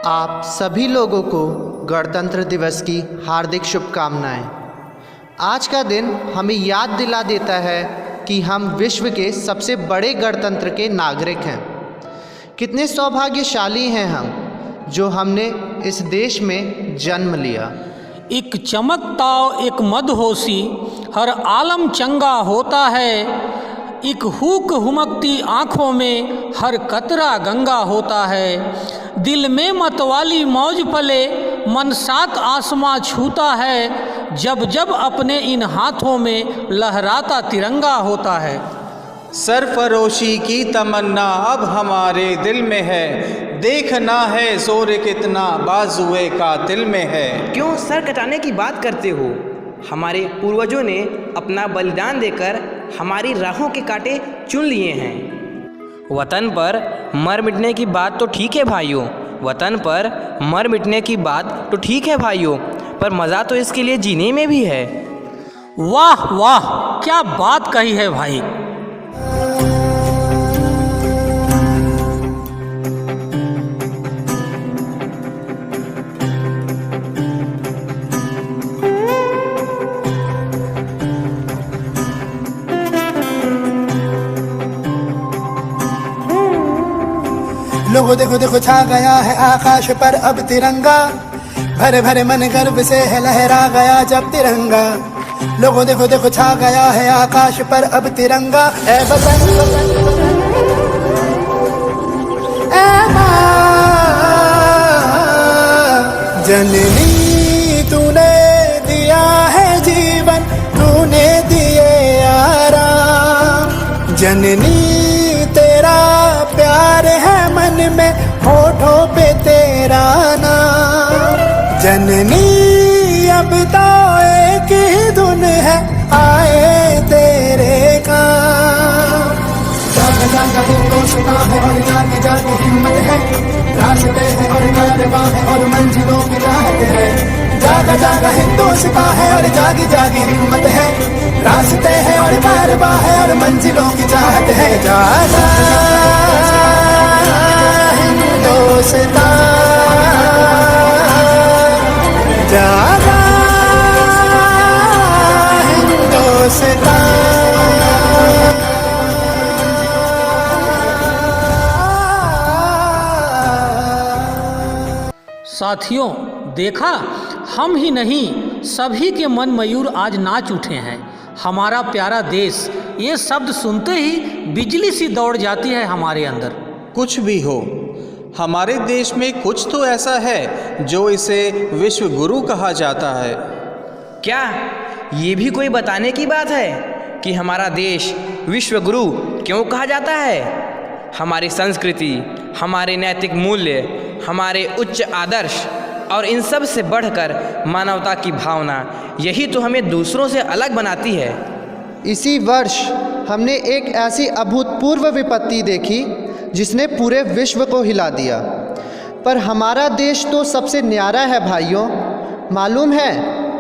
आप सभी लोगों को गणतंत्र दिवस की हार्दिक शुभकामनाएं। आज का दिन हमें याद दिला देता है कि हम विश्व के सबसे बड़े गणतंत्र के नागरिक हैं। कितने सौभाग्यशाली हैं हम जो हमने इस देश में जन्म लिया। एक चमकताव एक मदहोशी हर आलम चंगा होता है, एक हुक हुमकती आँखों में हर कतरा गंगा होता है। दिल में मतवाली मौज पले मन सात आसमां छूता है, जब जब अपने इन हाथों में लहराता तिरंगा होता है। सरफरोशी की तमन्ना अब हमारे दिल में है, देखना है जोर कितना बाजुए का दिल में है। क्यों सर कटाने की बात करते हो? हमारे पूर्वजों ने अपना बलिदान देकर हमारी राहों के कांटे चुन लिए हैं। वतन पर मर मिटने की बात तो ठीक है भाइयों, वतन पर मर मिटने की बात तो ठीक है भाइयों, पर मज़ा तो इसके लिए जीने में भी है। वाह वाह, क्या बात कही है भाई। लोगो देखो देखो छा गया है आकाश पर अब तिरंगा, भरे भरे मन गर्व से है लहरा गया जब तिरंगा। लोगो देखो देखो छा गया है आकाश पर अब तिरंगा। ऐ वतन ऐ माँ जननी, तूने दिया है जीवन, तूने दिए आराम। जननी तेरा प्यार है मन में, होठों पे तेरा नाम। जननी अब तो एक ही धुन है, आए तेरे काम। जागा जागा हिंदुस्तां है और जागे जागे हिम्मत है, रास्ते हैं और कारवां है और मंजिलों की राहत है। जागा जागा हिंदुस्तां है और जागी जागी हिम्मत है, रास्ते हैं और कारवां है और मंजिलों की चाहत है। जागा हिंदुस्तां, जागा हिंदुस्तां। साथियों, देखा, हम ही नहीं सभी के मन मयूर आज नाच उठे हैं। हमारा प्यारा देश, ये शब्द सुनते ही बिजली सी दौड़ जाती है हमारे अंदर। कुछ भी हो, हमारे देश में कुछ तो ऐसा है जो इसे विश्व गुरु कहा जाता है। क्या ये भी कोई बताने की बात है कि हमारा देश विश्व गुरु क्यों कहा जाता है? हमारी संस्कृति, हमारे नैतिक मूल्य, हमारे उच्च आदर्श और इन सब से बढ़कर मानवता की भावना, यही तो हमें दूसरों से अलग बनाती है। इसी वर्ष हमने एक ऐसी अभूतपूर्व विपत्ति देखी जिसने पूरे विश्व को हिला दिया, पर हमारा देश तो सबसे न्यारा है भाइयों। मालूम है,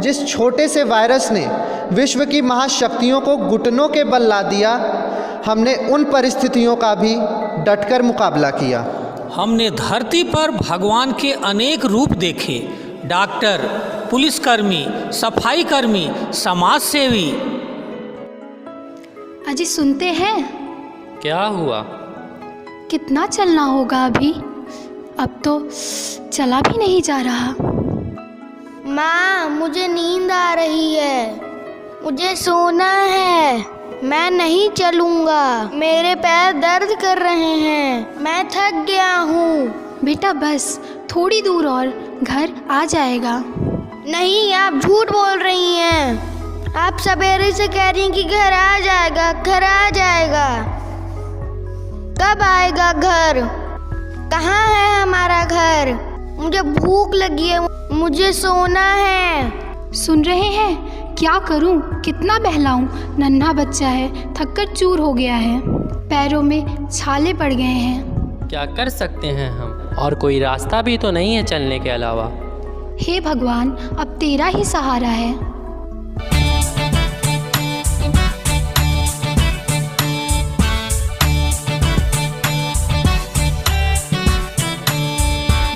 जिस छोटे से वायरस ने विश्व की महाशक्तियों को घुटनों के बल ला दिया, हमने उन परिस्थितियों का भी डटकर मुकाबला किया। हमने धरती पर भगवान के अनेक रूप देखे, डॉक्टर, पुलिसकर्मी, सफाई कर्मी, समाज सेवी। अजी सुनते हैं? क्या हुआ? कितना चलना होगा अभी? अब तो चला भी नहीं जा रहा। माँ, मुझे नींद आ रही है, मुझे सोना है, मैं नहीं चलूँगा, मेरे पैर दर्द कर रहे हैं, मैं थक गया हूँ। बेटा बस थोड़ी दूर और घर आ जाएगा। नहीं, आप झूठ बोल रही हैं। आप सवेरे से कह रही हैं कि घर आ जाएगा, घर आ जाएगा। कब आएगा घर? कहाँ है हमारा घर? मुझे भूख लगी है, मुझे सोना है। सुन रहे हैं? क्या करूं, कितना बहलाऊं? नन्हा बच्चा है, थककर चूर हो गया है, पैरों में छाले पड़ गए हैं। क्या कर सकते हैं हम? और कोई रास्ता भी तो नहीं है चलने के अलावा। हे भगवान, अब तेरा ही सहारा है।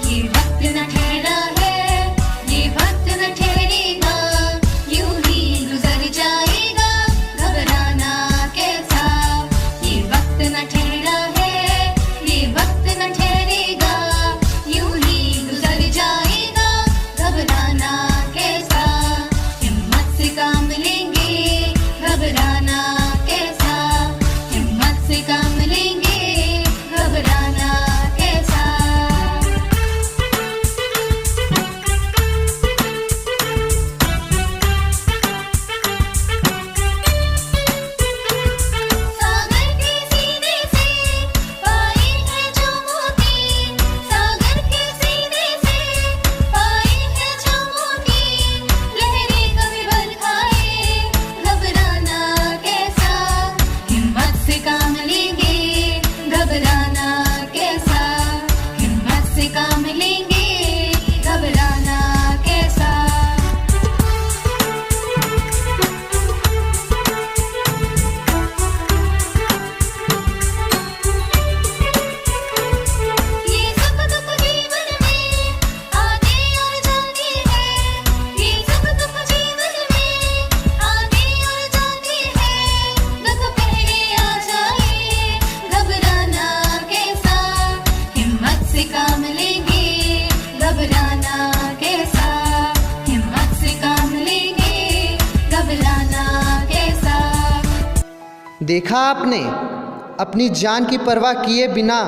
ये वक्त देखा आपने, अपनी जान की परवाह किए बिना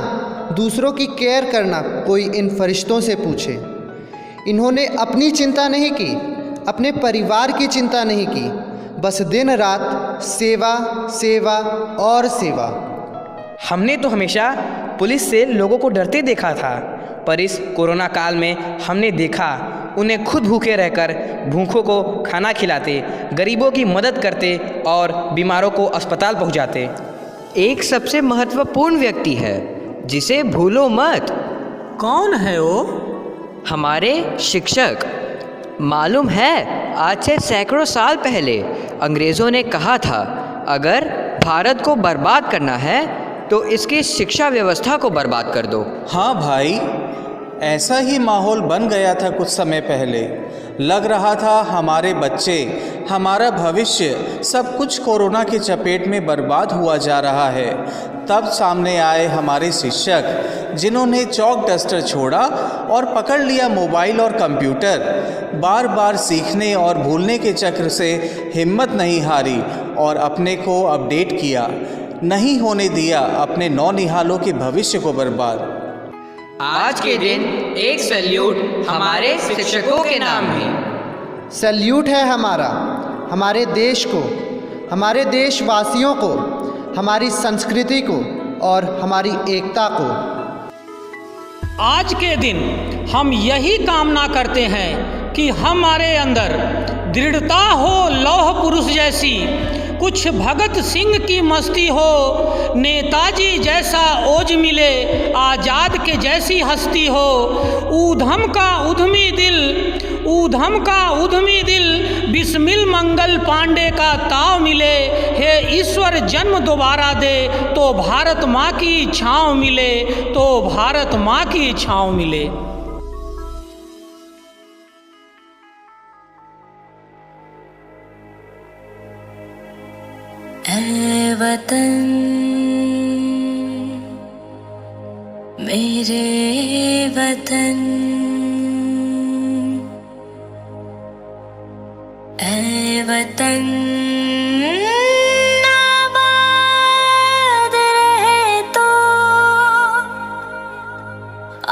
दूसरों की केयर करना कोई इन फरिश्तों से पूछे। इन्होंने अपनी चिंता नहीं की, अपने परिवार की चिंता नहीं की, बस दिन रात सेवा सेवा और सेवा। हमने तो हमेशा पुलिस से लोगों को डरते देखा था, पर इस कोरोना काल में हमने देखा उन्हें खुद भूखे रहकर भूखों को खाना खिलाते, गरीबों की मदद करते और बीमारों को अस्पताल पहुंचाते। एक सबसे महत्वपूर्ण व्यक्ति है जिसे भूलो मत। कौन है वो? हमारे शिक्षक। मालूम है, आज से सैकड़ों साल पहले अंग्रेज़ों ने कहा था, अगर भारत को बर्बाद करना है तो इसकी शिक्षा व्यवस्था को बर्बाद कर दो। हाँ भाई, ऐसा ही माहौल बन गया था कुछ समय पहले। लग रहा था हमारे बच्चे, हमारा भविष्य सब कुछ कोरोना की चपेट में बर्बाद हुआ जा रहा है। तब सामने आए हमारे शिक्षक, जिन्होंने चौक डस्टर छोड़ा और पकड़ लिया मोबाइल और कंप्यूटर। बार बार सीखने और भूलने के चक्र से हिम्मत नहीं हारी और अपने को अपडेट किया, नहीं होने दिया अपने नौनिहालों के भविष्य को बर्बाद। आज के दिन एक सैल्यूट हमारे शिक्षकों के नाम है। सैल्यूट है हमारा हमारे देश को, हमारे देशवासियों को, हमारी संस्कृति को और हमारी एकता को। आज के दिन हम यही कामना करते हैं कि हमारे अंदर दृढ़ता हो लौह पुरुष जैसी, कुछ भगत सिंह की मस्ती हो, नेताजी जैसा ओज मिले, आज़ाद के जैसी हस्ती हो, ऊधम का उधमी दिल बिस्मिल मंगल पांडे का ताव मिले। हे ईश्वर जन्म दोबारा दे तो भारत माँ की छाँव मिले, तो भारत माँ की छाँव मिले। ऐ वतन मेरे वतन, ऐ वतन आबाद रहे तो,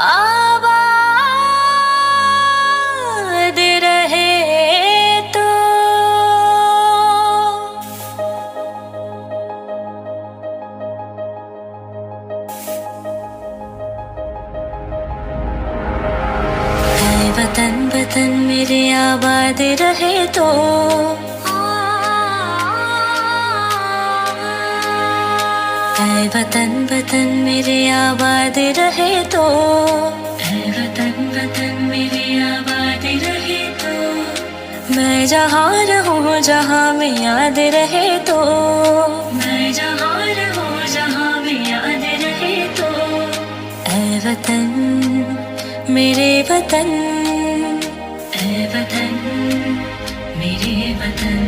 आबाद रहे तो। वतन वतन मेरे आबाद रहे तो, ऐ वतन वतन मेरे आबाद रहे तो, ऐ वतन वतन मेरे आबाद रहे तो। मैं जहाँ रहूँ जहाँ में याद रहे तो, मैं जहाँ रहूँ जहाँ में याद रहे तो। ऐ वतन मेरे वतन, ऐ वतन मेरे वतन।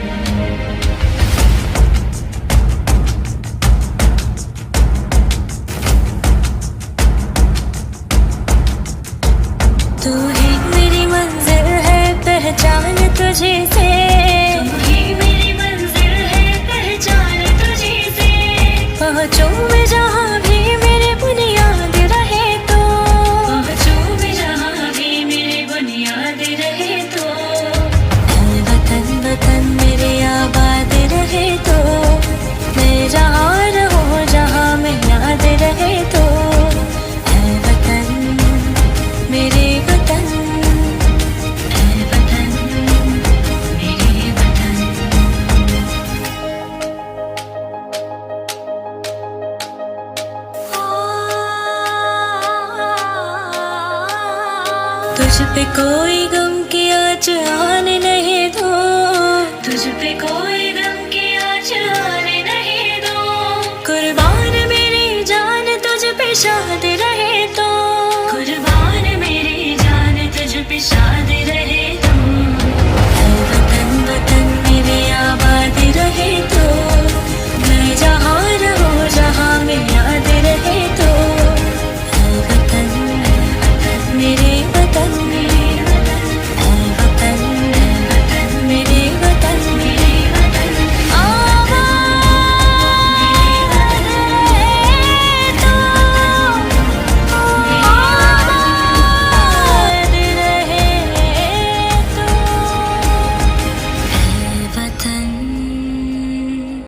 तू ही मेरी मंजिल है पहचान तुझे से, तू ही मेरी मंजिल है पहचान तुझे से। पहुँचूं मैं जहाँ भी मेरे बुनियाद रहे तो, पहुँचूं मैं जहाँ भी मेरे बुनियाद रहे तो। ऐ वतन वतन मेरे आबाद रहे तो, मैं जहाँ रहूँ जहाँ में याद रहे तो। ऐ वतन मेरे वतन, ऐ वतन मेरे वतन। तुझ पे कोई गम की आँच आने नहीं दो, तुझ पे कोई